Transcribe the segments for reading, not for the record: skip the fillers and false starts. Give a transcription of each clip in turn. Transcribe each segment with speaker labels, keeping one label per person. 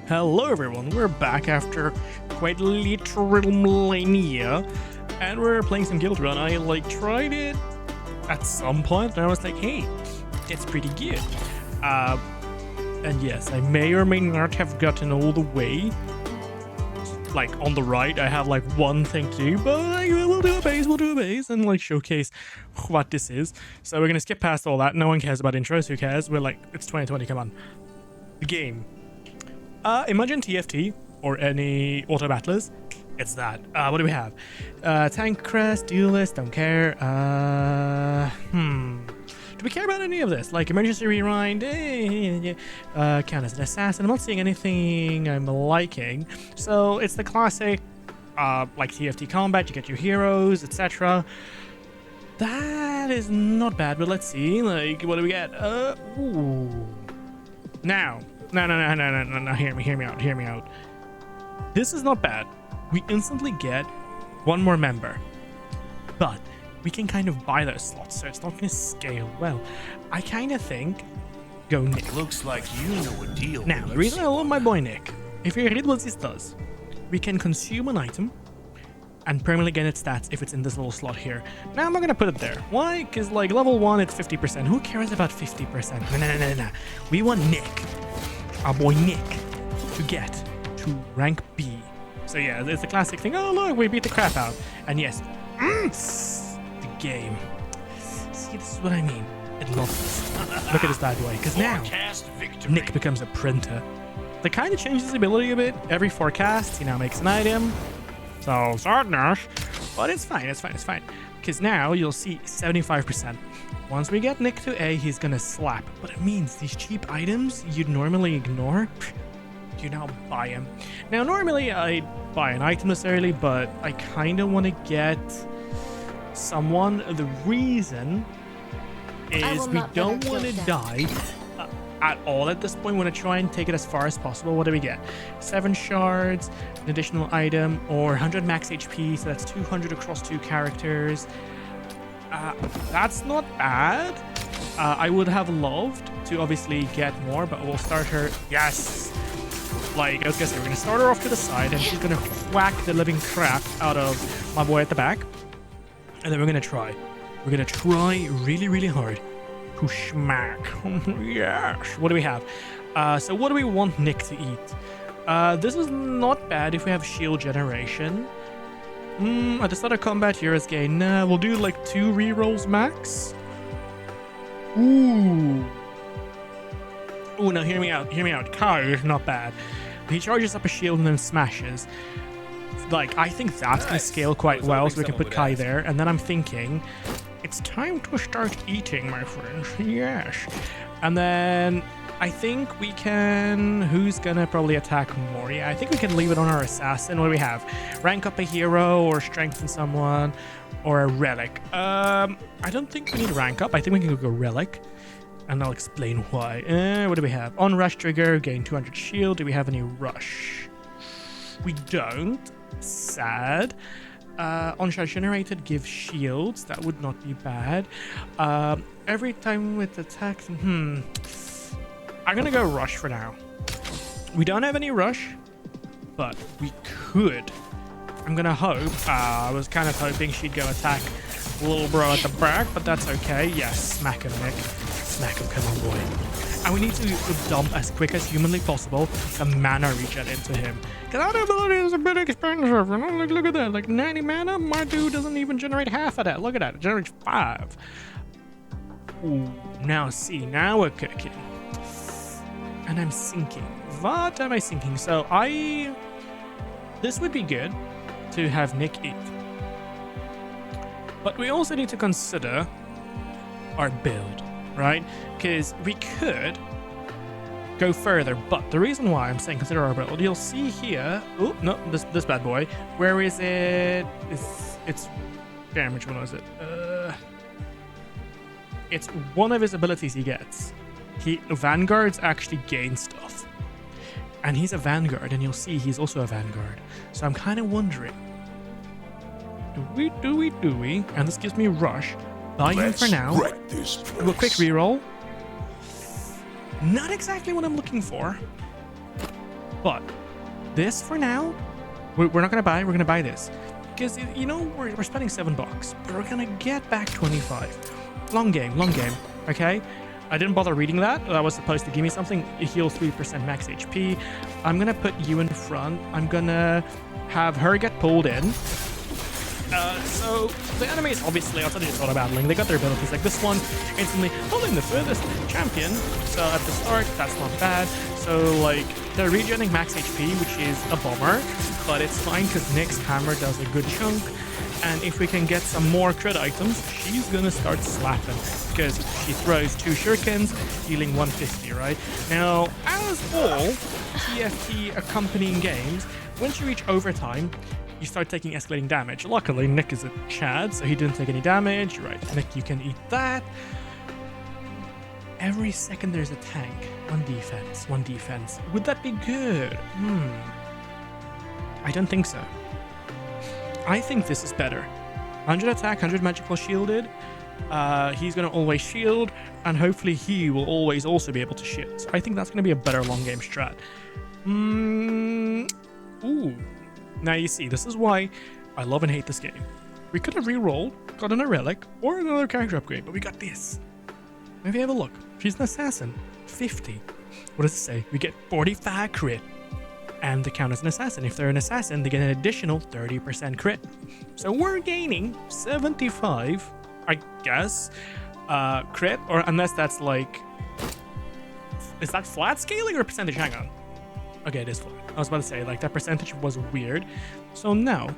Speaker 1: Hello everyone, we're back after quite literal millennia, and we're playing some Guildrun. I tried it at some point, and I was like, hey, that's pretty good. And yes, I may or may not have gotten all the way. Like on the right, I have like one thing to do, but we'll do a base, and showcase what this is. So we're gonna skip past all that. No one cares about intros. Who cares? We're like, it's 2020. Come on, the game. Imagine TFT or any auto battlers. It's that. What do we have? Tank crest, duelist, don't care. Do we care about any of this? Like emergency rewind, count as an assassin. I'm not seeing anything I'm liking. So it's the classic, like TFT combat. You get your heroes, etc. That is not bad, but let's see. Like, what do we get? Ooh. Now. No, hear me out. This is not bad. We instantly get one more member, but we can kind of buy those slots, so it's not going to scale well. I kind of think go Nick.
Speaker 2: Looks like you know a deal.
Speaker 1: Now, the reason I love my boy Nick, if you read what this does, we can consume an item and permanently gain its stats if it's in this little slot here. Now, I'm not going to put it there. Why? Because like level 1, it's 50%. Who cares about 50%? No. We want Nick. Our boy Nick to get to rank B. So yeah, it's the classic thing. Oh look, we beat the crap out. And yes, the game. See, this is what I mean. It loves this. Look at this bad boy. Because now Nick becomes a printer. They kind of changes his ability a bit. Every forecast, he now makes an item. So sadness, but it's fine. It's fine. Because now you'll see 75%. Once we get Nick to A, he's gonna slap. But it means these cheap items you'd normally ignore, you now buy them. Now, normally I'd buy an item this early, but I kind of want to get someone. The reason is we don't want to die at all at this point. We want to try and take it as far as possible. What do we get? 7 shards, an additional item, or 100 max HP, so that's 200 across 2 characters. That's not bad. I would have loved to obviously get more, but we'll start her. Yes. Like, I was gonna say, we're gonna start her off to the side, and she's gonna whack the living crap out of my boy at the back. And then we're gonna try. We're gonna try really, really hard to smack. Yes. What do we have? So what do we want Nick to eat? This is not bad if we have shield generation. At the start of combat, heroes gain. Nah, we'll do like 2 rerolls max. Ooh, now hear me out. Kai is not bad. He charges up a shield and then smashes. Like, I think that's going to scale quite well, so we can put Kai there. And then I'm thinking, it's time to start eating, my friends. Yes. And then I think we can... Who's going to probably attack more? Yeah, I think we can leave it on our assassin. What do we have? Rank up a hero or strengthen someone or a relic. I don't think we need rank up. I think we can go relic. And I'll explain why. What do we have? On rush trigger, gain 200 shield. Do we have any rush? We don't. Sad. On charge generated, give shields. That would not be bad. Every time with attacks. I'm gonna go rush for now. We don't have any rush, but we could. I'm gonna hope. I was kind of hoping she'd go attack little bro at the back, but that's okay. Yes, smack him, Nick. Smack him, come on, boy. And we need to dump as quick as humanly possible the mana regen into him. Because our ability is a bit expensive. You know? Like, look at that. Like 90 mana, my dude doesn't even generate half of that. Look at that. It generates 5. Ooh, now see, now we're cooking. And I'm sinking. What am I sinking? So this would be good to have Nick eat. But we also need to consider our build, right? Because we could go further, but the reason why I'm saying consider our build, you'll see here. Oh no, this bad boy. Where is it? It's damn, which one was it? It's one of his abilities he gets. Vanguards actually gain stuff, and he's a vanguard, and you'll see he's also a vanguard. So I'm kind of wondering, do we? And this gives me rush. Buy him for now. Do a quick reroll. Not exactly what I'm looking for. But this for now, we're not gonna buy. We're gonna buy this because you know we're spending $7, but we're gonna get back 25. Long game, long game. Okay. I didn't bother reading that. That was supposed to give me something. It heals 3% max HP. I'm gonna put you in front. I'm gonna have her get pulled in. So the enemies, obviously, outside of just auto battling, they got their abilities. Like this one, instantly pulling the furthest champion. So at the start, that's not bad. So like they're regenerating max HP, which is a bummer, but it's fine because Nick's hammer does a good chunk. And if we can get some more crit items, she's gonna start slapping because she throws 2 shurikens, dealing 150, right? Now, as all TFT accompanying games, once you reach overtime, you start taking escalating damage. Luckily, Nick is a Chad, so he didn't take any damage. Right, Nick, you can eat that. Every second there's a tank. One defense, one defense. Would that be good? I don't think so. I think this is better. 100 attack, 100 magical shielded. He's going to always shield, and hopefully he will always also be able to shield. So I think that's going to be a better long game strat. Ooh. Now you see, this is why I love and hate this game. We could have re-rolled, gotten a relic, or another character upgrade, but we got this. Maybe have a look. She's an assassin. 50. What does it say? We get 45 crit. And they count as an assassin. If they're an assassin, they get an additional 30% crit. So we're gaining 75, I guess, crit, or unless that's like, is that flat scaling or percentage? Hang on. Okay, it is flat. I was about to say, like, that percentage was weird. So now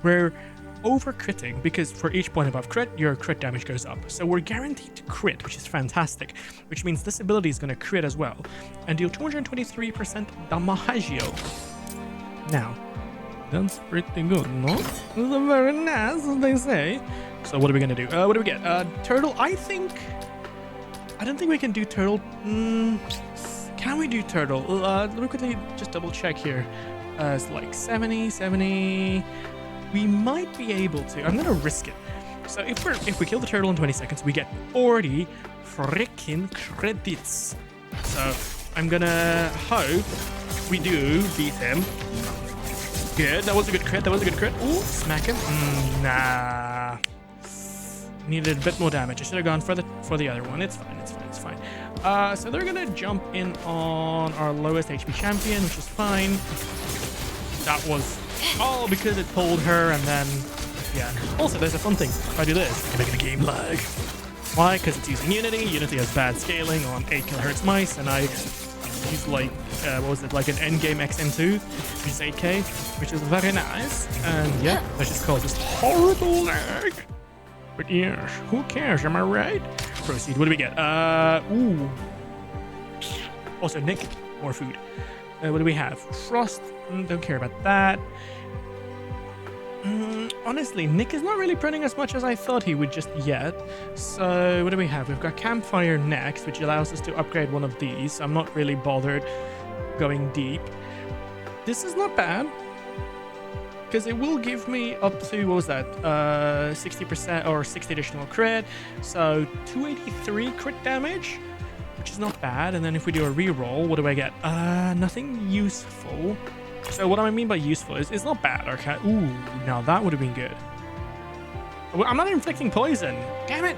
Speaker 1: we're over critting because for each point above crit, your crit damage goes up. So we're guaranteed to crit, which is fantastic, which means this ability is going to crit as well and deal 223% damage. Now, that's pretty good, no? That's very nice, as they say. So what are we going to do? What do we get? Turtle, I don't think we can do turtle. Can we do turtle? Let me quickly just double check here. It's like 70. We might be able to. I'm gonna risk it. So if we kill the turtle in 20 seconds, we get 40 freaking credits. So I'm gonna hope we do beat him. Good. That was a good crit. Ooh, smack him. Nah. Needed a bit more damage. I should have gone for the other one. It's fine. So they're gonna jump in on our lowest HP champion, which is fine. That was all because it pulled her, and then yeah. Also, there's a fun thing. If I do this, I can make it a game lag. Why? Because it's using Unity. Unity has bad scaling on 8 kHz mice, and I use like what was it, like an endgame XM2, which is 8K, which is very nice. And yeah, that just caused this horrible lag. But yes, who cares? Am I right? Proceed. What do we get? Ooh. Also, Nick, more food. What do we have? Frost. Don't care about that. Honestly, Nick is not really printing as much as I thought he would just yet. So what do we have? We've got Campfire next, which allows us to upgrade one of these. I'm not really bothered going deep. This is not bad, because it will give me up to, what was that, 60% or 60 additional crit. So 283 crit damage, which is not bad. And then if we do a reroll, what do I get? Nothing useful. So what I mean by useful is it's not bad, okay? Ooh, now that would have been good. I'm not inflicting poison. Damn it.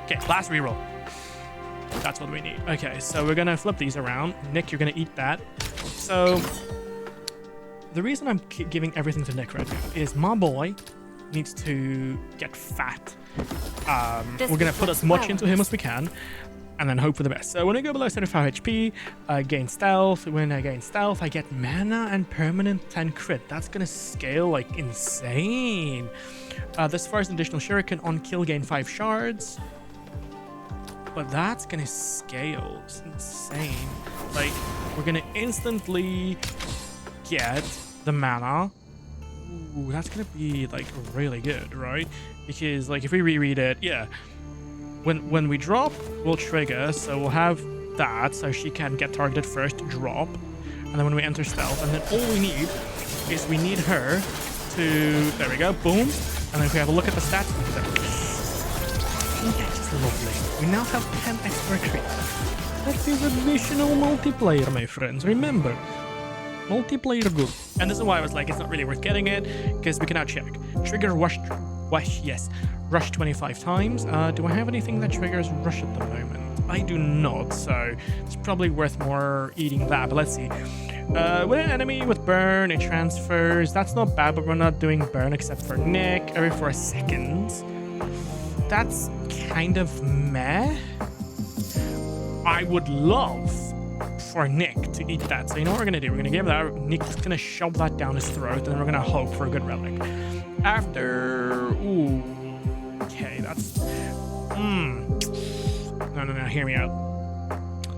Speaker 1: Okay, last reroll. That's what we need. Okay, so we're gonna flip these around. Nick, you're gonna eat that. So the reason I'm giving everything to Nick right now is my boy needs to get fat. We're gonna put as much into him as we can, and then hope for the best. So when I go below 75 HP, I gain stealth. When I gain stealth, I get mana and permanent 10 crit. That's gonna scale like insane. This fires an additional shuriken on kill, gain 5 shards. But that's gonna scale. It's insane. Like, we're gonna instantly get the mana. Ooh, that's gonna be like really good, right? Because like if we reread it, yeah. When we drop, we'll trigger, so we'll have that, so she can get targeted first, drop, and then when we enter stealth, and then all we need is we need her to, there we go, boom, and then if we have a look at the stats, that's lovely. We now have 10 extra crit. That is additional multiplayer, my friends, remember. Multiplayer good. And this is why I was like, it's not really worth getting it, because we can now check. Trigger rush, yes. Rush 25 times. Do I have anything that triggers rush at the moment? I do not, so it's probably worth more eating that, but let's see. With an enemy with burn, it transfers. That's not bad, but we're not doing burn except for Nick every 4 seconds. That's kind of meh. I would love for Nick to eat that. So you know what we're gonna do? We're gonna give that. Nick's gonna shove that down his throat, and then we're gonna hope for a good relic. After, ooh, okay, that's. No, hear me out.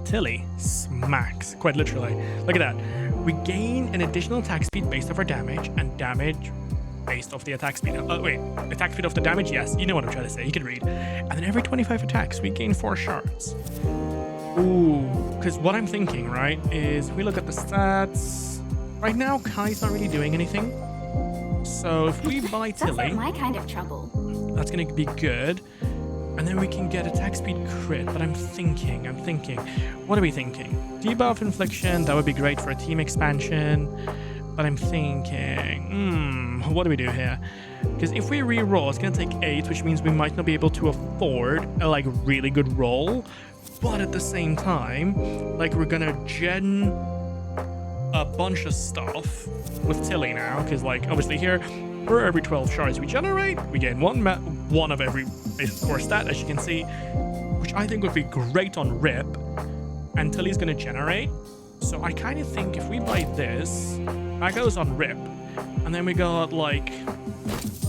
Speaker 1: Tilly smacks, quite literally. Look at that. We gain an additional attack speed based off our damage, and damage based off the attack speed. Wait, attack speed off the damage? Yes, you know what I'm trying to say. You can read. And then every 25 attacks, we gain 4 shards. Ooh, because what I'm thinking, right, is if we look at the stats, right now Kai's not really doing anything. So if we buy Tilly,
Speaker 3: that's not my kind of trouble.
Speaker 1: That's gonna be good. And then we can get attack speed crit, but I'm thinking, what are we thinking? Debuff infliction, that would be great for a team expansion. But I'm thinking, what do we do here? Because if we re-roll, it's gonna take 8, which means we might not be able to afford a like really good roll. But at the same time, like we're gonna gen a bunch of stuff with Tilly now, because like obviously here, for every 12 shards we generate, we gain one of every basic core stat, as you can see, which I think would be great on Rip, and Tilly's gonna generate. So I kind of think if we buy this, that goes on Rip, and then we got like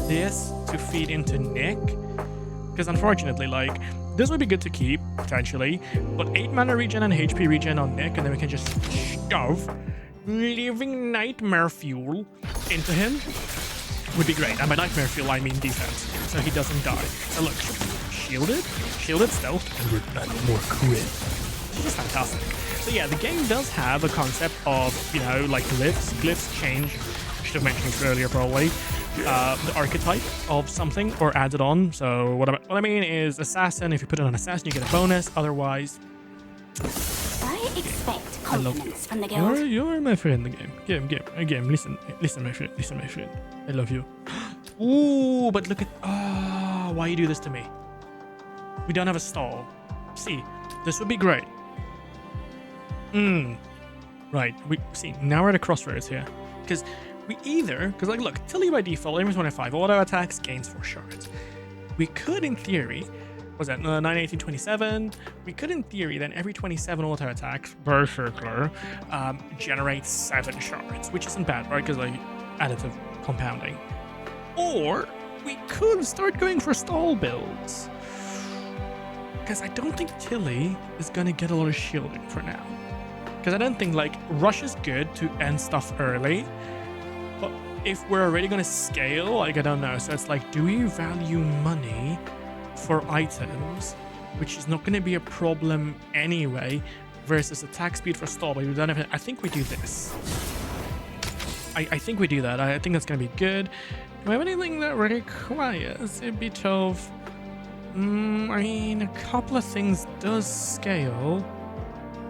Speaker 1: this to feed into Nick, because unfortunately, like this would be good to keep potentially, but 8 mana regen and HP regen on Nick, and then we can just shove living nightmare fuel into him. Would be great. And by nightmare fuel, I mean defense, so he doesn't die. So look, shielded, stealth, and we're not more crit. It's just fantastic. So yeah, the game does have a concept of, you know, like glyphs. Glyphs change. I should have mentioned this earlier, probably. The archetype of something, or added on. So what I mean is assassin. If you put it on assassin, you get a bonus. Otherwise,
Speaker 3: I expect confidence from the guild.
Speaker 1: You're my friend. The game. Listen, my friend. I love you. Ooh, but look at why you do this to me? We don't have a stall. See, this would be great. Right. We see now we're at a crossroads here, because like look, Tilly by default, every 25 auto attacks gains 4 shards. We could, in theory, was that 9, 18, 27? We could, in theory, then every 27 auto attacks, Berserker, generates 7 shards, which isn't bad, right? Because like additive compounding. Or we could start going for stall builds, because I don't think Tilly is gonna get a lot of shielding for now. Because I don't think like rush is good to end stuff early, but if we're already gonna scale, like I don't know. So it's like, do we value money for items, which is not gonna be a problem anyway, versus attack speed for stall? But we don't have. I think we do this. I think we do that. I think that's gonna be good. Do we have anything that requires a bit of? I mean, a couple of things does scale.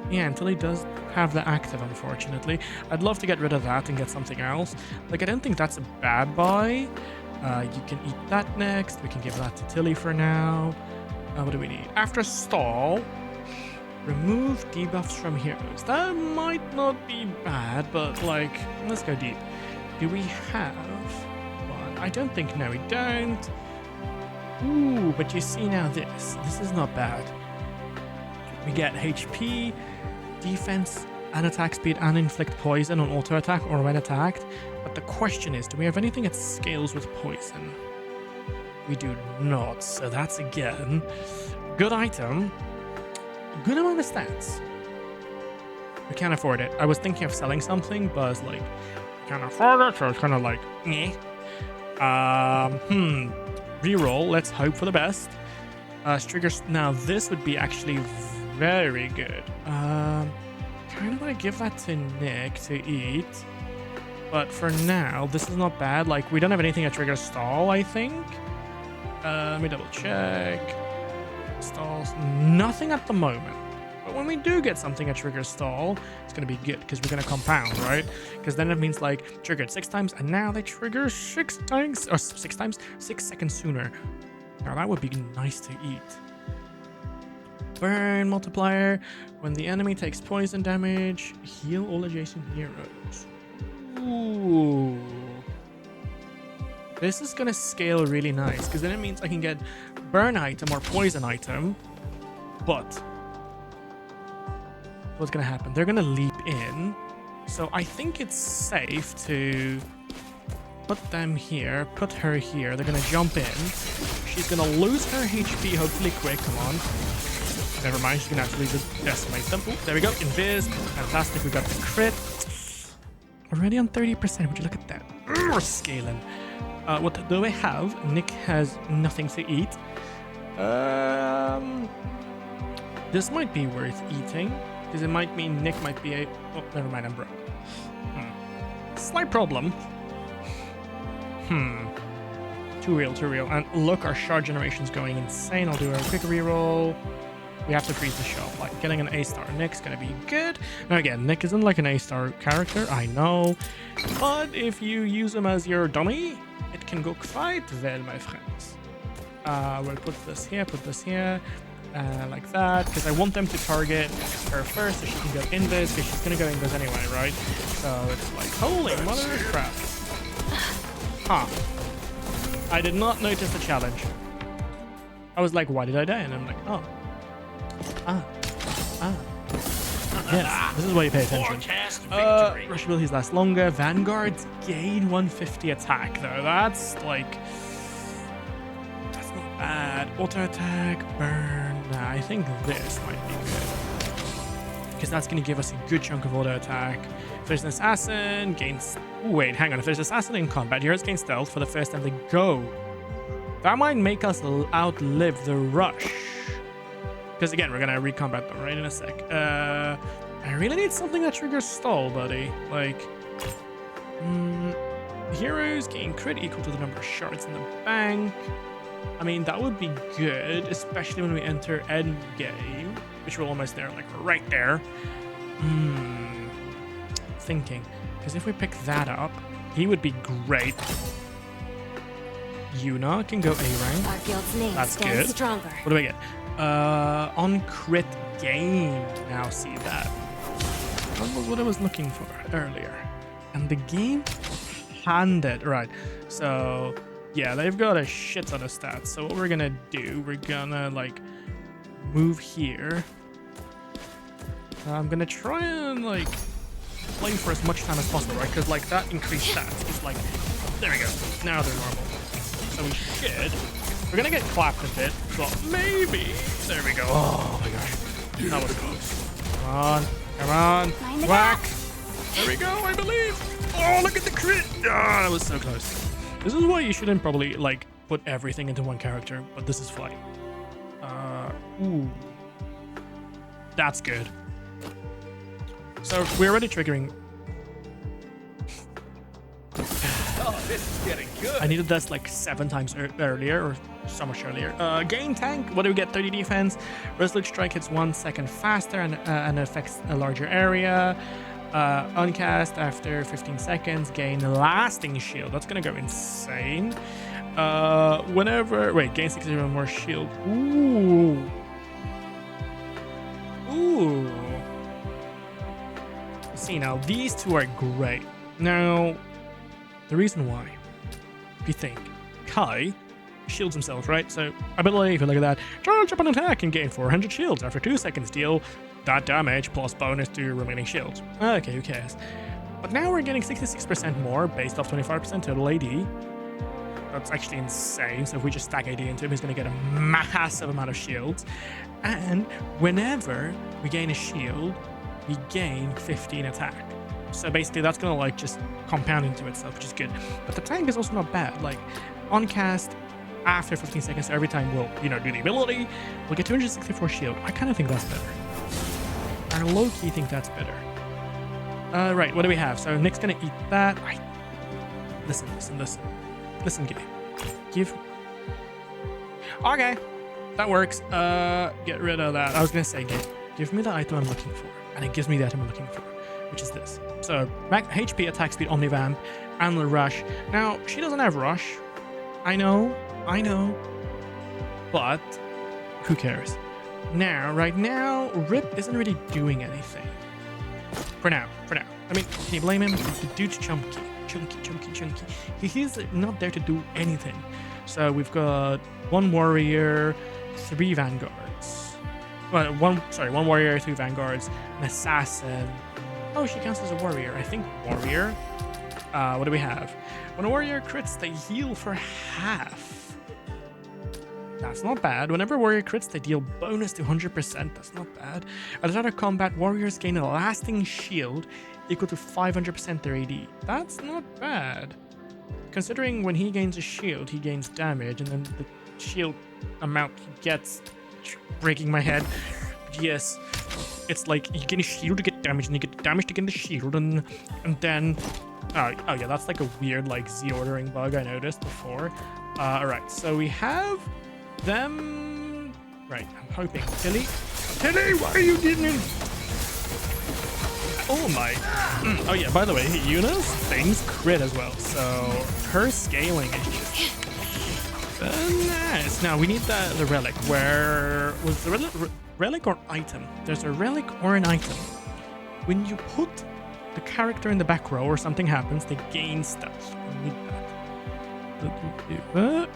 Speaker 1: Yeah, until he does have the active, unfortunately. I'd love to get rid of that and get something else. Like, I don't think that's a bad buy. You can eat that next. We can give that to Tilly for now. What do we need? After stall, remove debuffs from heroes. That might not be bad, but like, let's go deep. Do we have one? I don't think, no, we don't. Ooh, but you see now this is not bad. We get HP, defense, and attack speed, and inflict poison on auto attack or when attacked. But the question is, do we have anything that scales with poison? We do not, so that's again good item, good amount of stats. We can't afford it. I was thinking of selling something, but it's like, can't afford it, so it's kind of like, meh. Reroll, let's hope for the best. Triggers, now this would be actually very good. Kind of want to give that to Nick to eat, but for now, this is not bad. Like, we don't have anything that triggers stall, I think. Let me double check. Stalls, nothing at the moment. But when we do get something that triggers stall, it's going to be good because we're going to compound, right? Because then it means like triggered 6 times and now they trigger 6 times, or 6 times, 6 seconds sooner. Now that would be nice to eat. Burn multiplier. When the enemy takes poison damage, heal all adjacent heroes. Ooh. This is going to scale really nice because then it means I can get burn item or poison item, but what's gonna happen? They're gonna leap in, so I think it's safe to put them here, put her here. They're gonna jump in. She's gonna lose her HP hopefully quick. Come on. Never mind, she's gonna actually just decimate them. Ooh, there we go. Invis. Fantastic. We got the crit. Already on 30%. Would you look at that? We're scaling. What do I have? Nick has nothing to eat. This might be worth eating. Because it might mean Nick might be a... Oh, never mind, I'm broke. Slight problem. Too real, too real. And look, our shard generation's going insane. I'll do a quick reroll. We have to freeze the shop. Like, getting an A-star Nick's gonna be good. Now again, Nick isn't like an A-star character, I know. But if you use him as your dummy, it can go quite well, my friends. We'll put this here. Like that, because I want them to target her first so she can go invis, because she's gonna go invis anyway, right? So it's like, holy mother of crap. Huh. I did not notice the challenge. I was like, why did I die? And I'm like, oh. Yes, this is why you pay attention. Rush abilities last longer. Vanguards gain 150 attack, though. That's like... That's not bad. Auto attack, burn. Nah, I think this might be good. Because that's going to give us a good chunk of auto attack. If there's an assassin, gains... Ooh, wait, hang on. If there's an assassin in combat, heroes gain stealth for the first time they go. That might make us outlive the rush. Because again, we're going to recombat them right in a sec. I really need something that triggers stall, buddy. Like... heroes gain crit equal to the number of shards in the bank. I mean, that would be good, especially when we enter endgame, which we're almost there, like right there. Thinking, because if we pick that up, he would be great. Yuna can go A rank.
Speaker 3: Our guild's name
Speaker 1: That's
Speaker 3: stands
Speaker 1: good.
Speaker 3: stronger.
Speaker 1: What do I get? On crit gain. Now see that. That was what I was looking for earlier. And the game handed. Right. So... yeah, they've got a shit ton of stats. So what we're gonna do, we're gonna like move here. I'm gonna try and like play for as much time as possible, right? Because like that increased stats is like, there we go. Now they're normal. So we should. We're gonna get clapped a bit, but maybe. There we go. Oh my gosh, that was close. Come on, whack. There we go. I believe. Oh, look at the crit. Ah, that was so close. This is why you shouldn't probably, like, put everything into one character, but this is fine. Ooh. That's good. So, we're already triggering...
Speaker 2: Oh, this is getting good.
Speaker 1: I needed this, like, 7 times earlier, or so much earlier. Gain tank, what do we get? 30 defense. Resolute strike hits 1 second faster and affects a larger area. Uncast after 15 seconds, gain lasting shield. That's gonna go insane. Whenever gain 60 more shield. Ooh. See, now these two are great. Now, the reason why, if you think, Kai shields himself, right? So ability, if you look at that, charge up an attack and gain 400 shields after 2 seconds. Deal that damage plus bonus to your remaining shields. Okay, who cares? But now we're getting 66% more based off 25% total AD. That's actually insane. So if we just stack AD into him, he's going to get a massive amount of shields. And whenever we gain a shield, we gain 15 attack. So basically that's going to like just compound into itself, which is good. But the tank is also not bad. Like on cast, after 15 seconds, every time we'll, do the ability, we'll get 264 shield. I kind of think that's better. I low-key think that's better. Right, what do we have? So Nick's gonna eat that. Listen. Listen, give. Okay, that works. Get rid of that. I was gonna say give give me the item I'm looking for. And it gives me the item I'm looking for, which is this. So, HP, attack speed, Omnivamp, and Rush. Now, she doesn't have Rush. I know. But, who cares? Now, right now, Rip isn't really doing anything. For now. I mean, can you blame him? The dude's chunky. He's not there to do anything. So we've got 1 warrior, 3 vanguards. Well, one warrior, 2 vanguards, an assassin. Oh, she counts as a warrior. I think warrior. What do we have? When a warrior crits, they heal for half. That's not bad. Whenever warrior crits, they deal bonus to 100%. That's not bad. At the start of combat, warriors gain a lasting shield equal to 500% their AD. That's not bad. Considering when he gains a shield, he gains damage, and then the shield amount he gets, breaking my head. Yes, it's like you gain a shield to get damage, and you get damage to gain the shield, and then oh yeah, that's like a weird like Z ordering bug I noticed before. Alright, so we have them. Right, I'm hoping. Tilly, why are you getting in? Oh my. Oh yeah, by the way, Yuna's things crit as well, so her scaling is just nice. Now we need the relic. Where was the relic or item? There's a relic or an item. When you put the character in the back row or something happens, they gain stuff. We need that.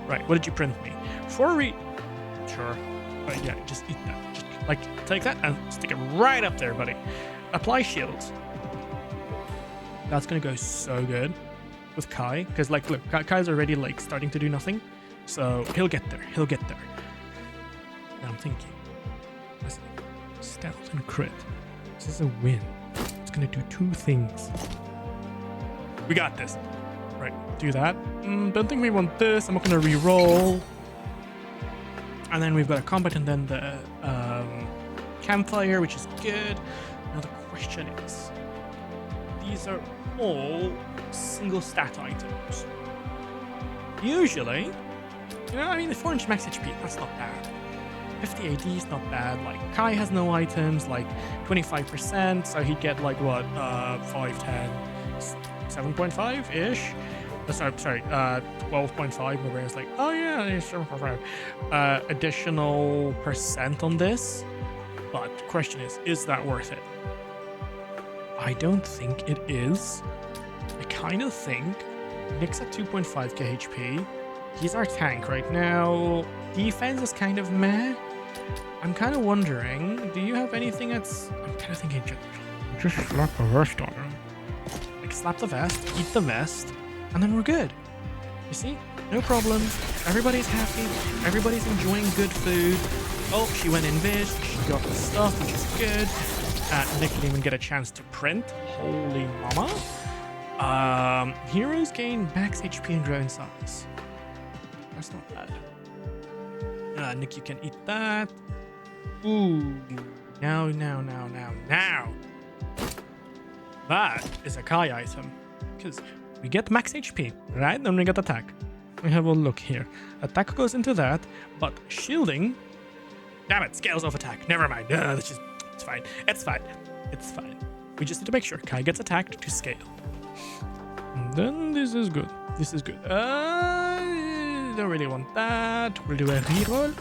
Speaker 1: Right, what did you print me? Sure. But yeah, just eat that. Just like take that and stick it right up there, buddy. Apply shields. That's gonna go so good with Kai, because like look, Kai's already like starting to do nothing, so he'll get there. Now I'm thinking, listen, stealth and crit. This is a win. It's gonna do 2 things. We got this. Right, do that. Don't think we want this. I'm not gonna re-roll. And then we've got a combat and then the campfire, which is good. Now the question is, these are all single stat items. Usually, I mean, the 4-inch max HP, that's not bad. 50 AD is not bad. Like, Kai has no items, like 25%, so he'd get like what, 5, 10, 7.5-ish? Sorry, 12.5. My brain's like, oh yeah, 7.5. Additional percent on this. But the question is that worth it? I don't think it is. I kind of think Nick's at 2.5k HP. He's our tank right now. Defense is kind of meh. I'm kind of wondering, do you have anything that's... I'm kind of thinking just slap the vest on him. Like slap the vest, eat the vest, and then we're good. You see? No problems. Everybody's happy. Everybody's enjoying good food. Oh, she went in vis. She got the stuff, which is good. Nick didn't even get a chance to print. Holy mama. Heroes gain max HP and grow in size. That's not bad. Nick, you can eat that. Ooh. Now. That is a Kai item. Because we get max HP, right? Then we get attack. We have a look here. Attack goes into that, but shielding... Damn it, scales off attack. Never mind. It's fine. It's fine. We just need to make sure Kai gets attacked to scale. And then this is good. Don't really want that. We'll do a reroll.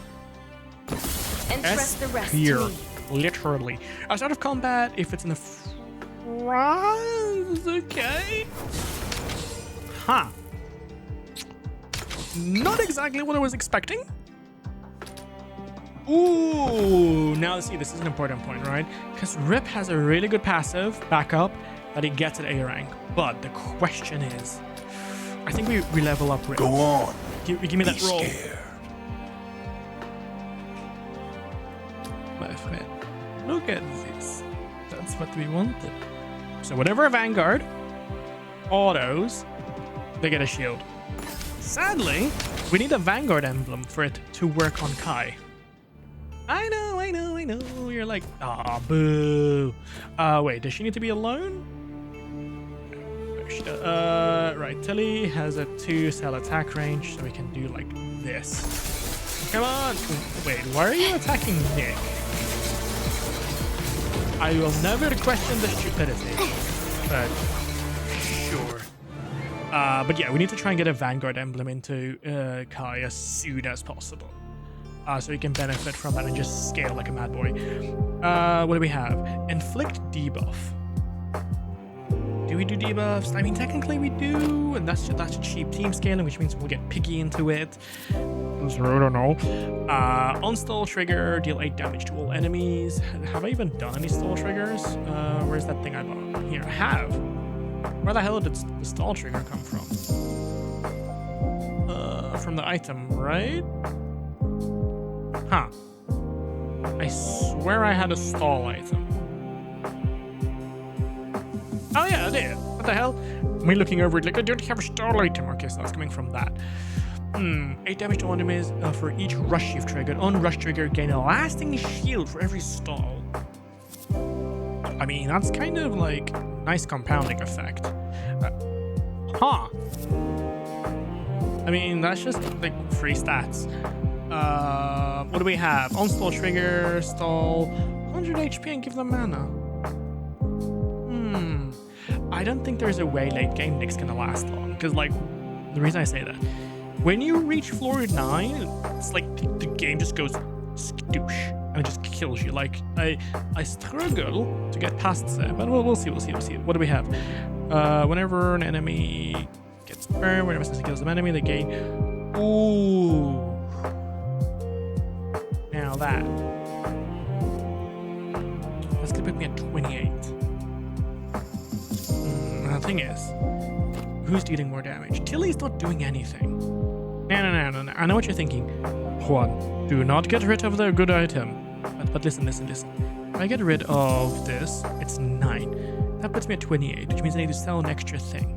Speaker 3: Entrust the rest
Speaker 1: here.
Speaker 3: to me.
Speaker 1: Literally. Outside of combat, if it's in the front, okay. Huh. Not exactly what I was expecting. Ooh, now see, this is an important point, right? Because Rip has a really good passive backup that he gets at A rank. But the question is, I think we level up Rip.
Speaker 2: Go on.
Speaker 1: Give me that roll.
Speaker 2: Scared.
Speaker 1: My friend, look at this. That's what we wanted. So whatever a Vanguard autos, they get a shield. Sadly, we need a Vanguard emblem for it to work on Kai. I know. You're like, boo. Wait, does she need to be alone? Right, Tilly has a 2 cell attack range, so we can do like this. Come on. Wait, why are you attacking Nick? I will never question the stupidity. But sure. But yeah, we need to try and get a Vanguard emblem into Kai as soon as possible. So he can benefit from that and just scale like a mad boy. What do we have? Inflict debuff. Do we do debuffs? I mean, technically we do, and that's cheap team scaling, which means we'll get picky into it. So I don't know. On stall trigger, deal 8 damage to all enemies. Have I even done any stall triggers? Where's that thing I bought? Here, I have. Where the hell did the stall trigger come from? From the item, right? Huh. I swear I had a stall item. Oh yeah, I did. What the hell? Me looking over it like I don't have a stall item. Okay, so that's coming from that. 8 damage to enemies for each rush you've triggered. On rush trigger, gain a lasting shield for every stall. I mean, that's kind of like nice compounding effect. Huh. I mean, that's just like free stats. What do we have? On stall trigger, stall 100 HP and give them mana. I don't think there's a way late game Nick's gonna last long. Because, like, the reason I say that, when you reach floor 9, it's like the game just goes skadoosh and it just kills you. Like, I struggle to get past it, but we'll see. What do we have? Whenever an enemy gets burned, whenever it kills an enemy, they gain. Ooh. Now that. That's gonna put me at 28. The thing is, who's dealing more damage? Tilly's not doing anything. No. I know what you're thinking. Juan, do not get rid of the good item. But listen. If I get rid of this, it's 9. That puts me at 28, which means I need to sell an extra thing.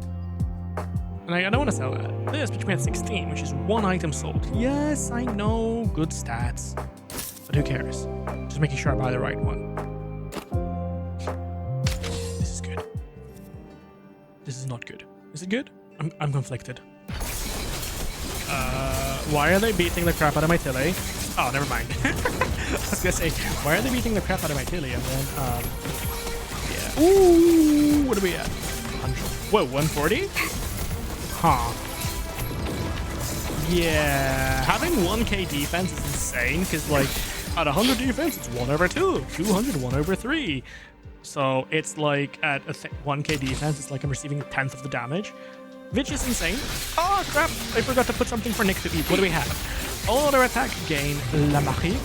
Speaker 1: And I don't want to sell that. This puts me at 16, which is 1 item sold. Yes, I know, good stats. But who cares? Just making sure I buy the right one. This is not good. Is it good? I'm conflicted. Why are they beating the crap out of my Tilly? Oh, never mind. I was gonna say, why are they beating the crap out of my Tilly? And then, yeah. Ooh, what are we at? 100. Whoa, 140? Huh. Yeah, having 1k defense is insane, because, like, at 100 defense, it's 1/2, 200, 1/3. So it's like at a 1k defense, it's like I'm receiving a 10th of the damage, which is insane. Oh crap, I forgot to put something for Nick to eat. What do we have? All other attack gain La Marie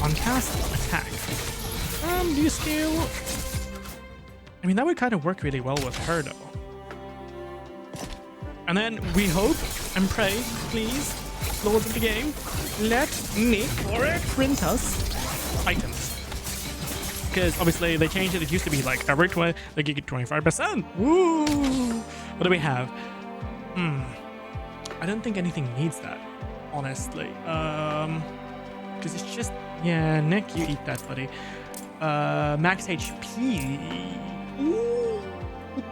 Speaker 1: on cast attack. Do you scale? I mean, that would kind of work really well with her though. And then we hope and pray, please, lords of the game, let Nick print us items. Because obviously they changed it. It used to be like every 20, they get 25%. Woo! What do we have? I don't think anything needs that, honestly. Because it's just, yeah, Nick, you eat that, buddy. Max HP. Ooh,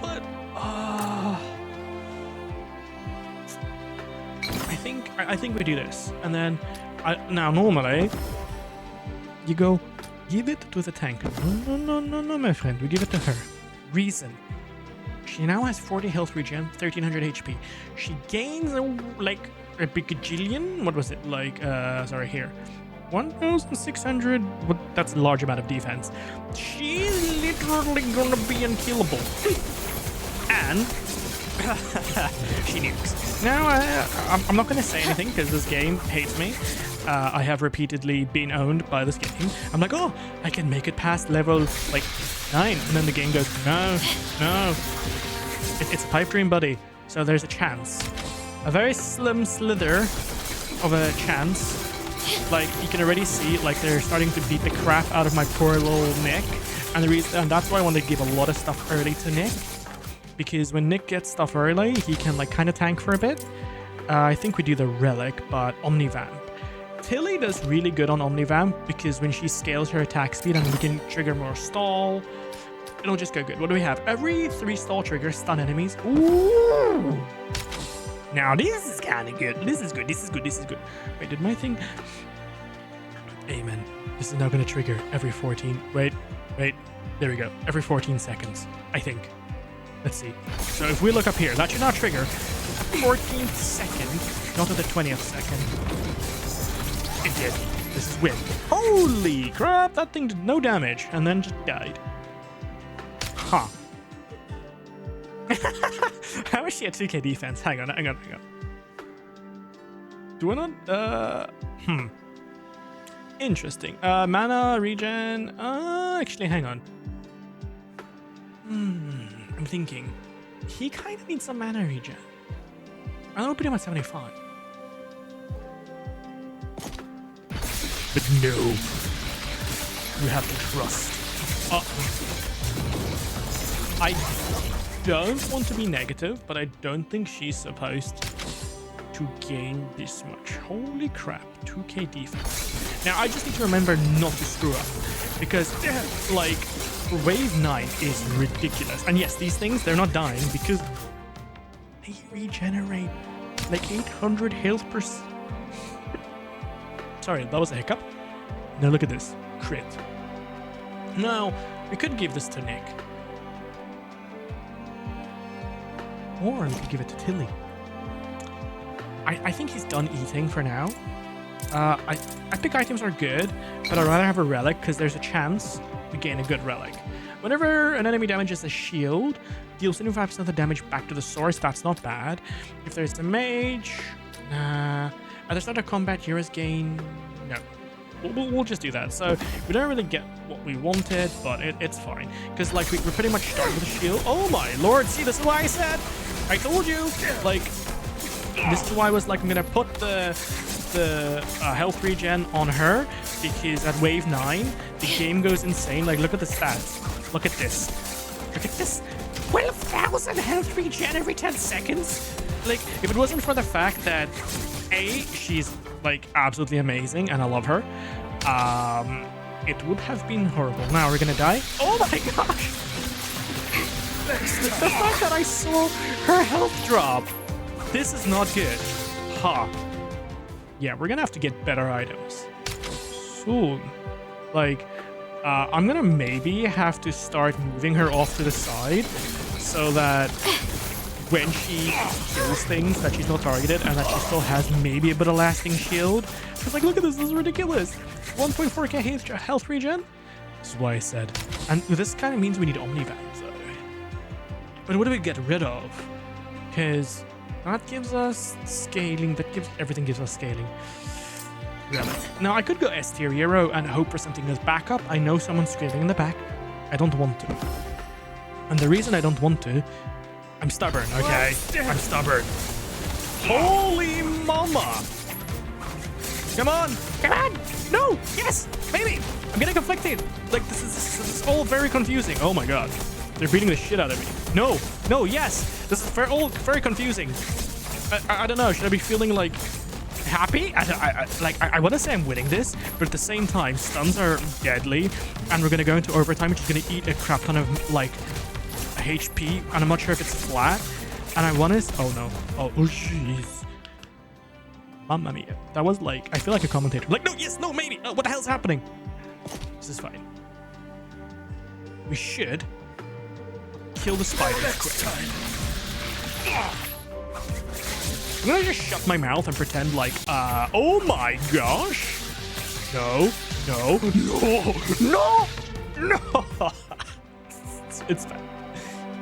Speaker 1: but I think we do this, and then now normally you go. Give it to the tank. No, my friend. We give it to her. Reason. She now has 40 health regen, 1300 HP. She gains like a bigajillion. What was it? Like, sorry, here. 1,600. That's a large amount of defense. She's literally gonna be unkillable. And she nukes. Now, I'm not gonna say anything because this game hates me. I have repeatedly been owned by this game. I'm like, oh, I can make it past level like 9, and then the game goes, no. It's a pipe dream, buddy. So there's a chance, a very slim slither of a chance. Like you can already see, like they're starting to beat the crap out of my poor little Nick, and that's why I want to give a lot of stuff early to Nick, because when Nick gets stuff early, he can like kind of tank for a bit. I think we do the relic, but Omnivamp. Tilly does really good on Omnivamp because when she scales her attack speed and we can trigger more stall, it'll just go good. What do we have? Every 3 stall triggers stun enemies. Ooh! Now this is kind of good. This is good. Wait, did my thing... Amen. This is now going to trigger every 14. Wait. There we go. Every 14 seconds, I think. Let's see. So if we look up here, that should now trigger 14th second, not at the 20th second. It did. This is win. Holy crap! That thing did no damage and then just died. Huh. How is she at 2k defense? Hang on. Do I not? Interesting. Mana, regen. Actually, hang on. I'm thinking. He kind of needs some mana regen. I don't put him at 75. But no. You have to trust. I don't want to be negative, but I don't think she's supposed to gain this much. Holy crap, 2k defense. Now, I just need to remember not to screw up, because, like, wave 9 is ridiculous. And yes, these things, they're not dying, because they regenerate like 800 health per... Sorry, that was a hiccup. Now look at this. Crit. Now, we could give this to Nick. Or we could give it to Tilly. I think he's done eating for now. Epic items are good, but I'd rather have a relic because there's a chance we gain a good relic. Whenever an enemy damages a shield, deals 75% of the damage back to the source. That's not bad. If there's a mage, nah. At the start of combat, heroes gain... No. We'll just do that. So we don't really get what we wanted, but it's fine. Because, like, we're pretty much starting with a shield. Oh my lord, see, this is why I said... I told you! Like, this is why I was like, I'm gonna put the health regen on her, because at wave 9, the game goes insane. Like, look at the stats. Look at this. Look at this. 12,000 health regen every 10 seconds? Like, if it wasn't for the fact that, A, she's, like, absolutely amazing, and I love her, it would have been horrible. Now we're gonna die. Oh my gosh! The fact that I saw her health drop. This is not good. Ha. Yeah, we're gonna have to get better items soon. Like, I'm gonna maybe have to start moving her off to the side so that when she kills things that she's not targeted and that she still has maybe a bit of lasting shield. Because, like, look at this. This is ridiculous. 1.4k health regen. This is why I said. And this kind of means we need Omnivamps, though. But what do we get rid of? Because that gives us scaling. That gives everything gives us scaling. Relic. Now, I could go S tier hero and hope for something as backup. I know someone's screaming in the back. I don't want to. And the reason I don't want to, I'm stubborn, okay? I'm stubborn. Holy mama! Come on! Come on! No! Yes! Maybe! I'm getting conflicted. Like, this is all very confusing. Oh my god. They're beating the shit out of me. No! No, yes! This is all very confusing. I don't know. Should I be feeling, like, happy? I want to say I'm winning this, but at the same time, stuns are deadly, and we're going to go into overtime, which is going to eat a crap ton of, like, HP, and I'm not sure if it's flat. And I want to... Oh, no. Oh, jeez. Mamma mia. That was, like... I feel like a commentator. Like, no, yes, no, maybe. What the hell's happening? This is fine. We should kill the spiders quick. I'm gonna just shut my mouth and pretend like, oh my gosh. No, no, no, no, no. It's fine.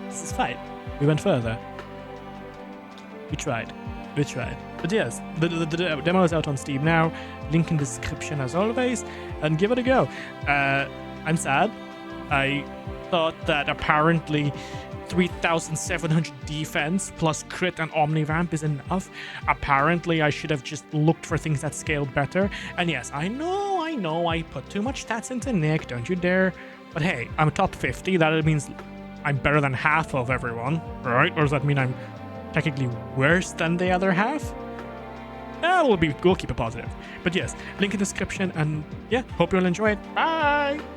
Speaker 1: This is fine. We went further. We tried. We tried. But yes, the demo is out on Steam now. Link in description as always. And give it a go. I'm sad. I thought that apparently 3,700 defense plus crit and Omnivamp is enough. Apparently, I should have just looked for things that scaled better. And yes, I know, I put too much stats into Nick, don't you dare. But hey, I'm top 50. That means I'm better than half of everyone, right? Or does that mean I'm technically worse than the other half? We'll keep it positive. But yes, link in the description, and yeah, hope you'll enjoy it. Bye!